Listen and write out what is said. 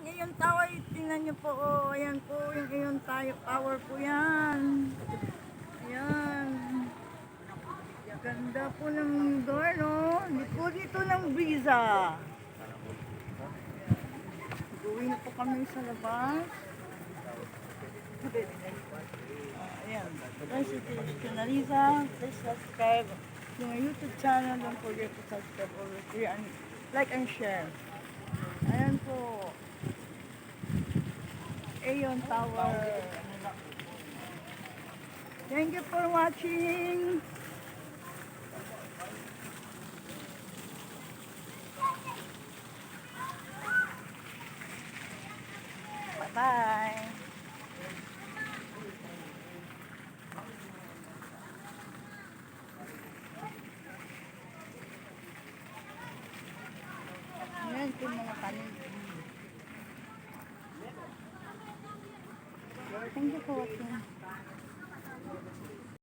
Ngayon tower, tingnan niyo po, oh, ayan po, yung ngayon tower po yan. Ayan. Ganda po ng door, no? Likod dito ng Brisa. Gawin na po kami sa labas. Ayan. Guys, ito is Canaliza. Please subscribe to my YouTube channel. Don't forget to subscribe over here and like and share. Ayan po. Aeon Tower. Thank you for watching. Bye-bye. Ayan po mga kanin. Thank you for watching.